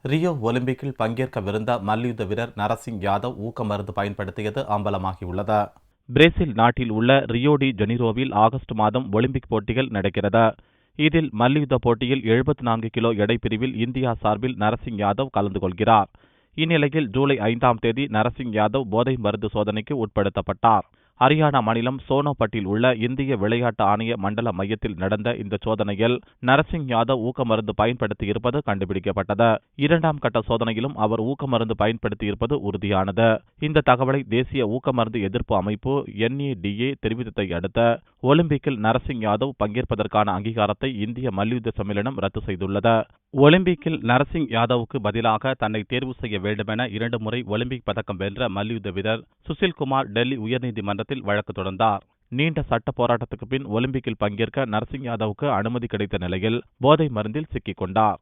Rio ஒலிம்பிக்கில் பங்கேற்கவிருந்த மல்யுத்த வீரர் நரசிங் யாதவ் ஊக்க மருந்து பயன்படுத்தியது அம்பலமாகியுள்ளது. பிரேசில் நாட்டில் உள்ள ரியோ டி ஜெனிரோவில் ஆகஸ்ட் மாதம் ஒலிம்பிக் போட்டிகள் நடக்கிறது. இதில் மல்யுத்த போட்டியில் 74 கிலோ எடை பிரிவில் இந்தியா சார்பில் நரசிங் யாதவ் கலந்து கொள்கிறார். இந்நிலையில் ஜூலை 5ஆம் தேதி நரசிங் யாதவ் போதை மருந்து சோதனைக்கு உட்படுத்தப்பட்டார். ஹரியானா மாநிலம் சோனோபட்டில் உள்ள இந்திய விளையாட்டு ஆணைய மண்டல மையத்தில் நடந்த இந்த சோதனையில் நரசிங் யாதவ் ஊக்க மருந்து பயன்படுத்தியிருப்பது கண்டுபிடிக்கப்பட்டது. 2ஆம் கட்ட சோதனையிலும் அவர் ஊக்க மருந்து பயன்படுத்தியிருப்பது உறுதியானது. இந்த தகவலை தேசிய ஊக்க மருந்து எதிர்ப்பு அமைப்பு NADA தெரிவித்ததை அடுத்து ஒலிம்பிக்கில் நரசிங் யாதவ் பங்கேற்பதற்கான அங்கீகாரத்தை இந்திய மல்யுத்த சம்மேளனம் ரத்து செய்துள்ளது. ஒலிம்பிக்கில் நரசிங் யாதவுக்கு பதிலாக தன்னை தேர்வு செய்ய வேண்டுமென 2 முறை ஒலிம்பிக் பதக்கம் வென்ற மல்யுத்த வீரர் சுசில்குமார் டெல்லி உயர்நீதிமன்றத்தில் வழக்கு தொடர்ந்தார். நீண்ட சட்ட போராட்டத்துக்கு பின் ஒலிம்பிக்கில் பங்கேற்க நரசிங் யாதவுக்கு அனுமதி கிடைத்த நிலையில் போதை மருந்தில் சிக்கிக் கொண்டார்.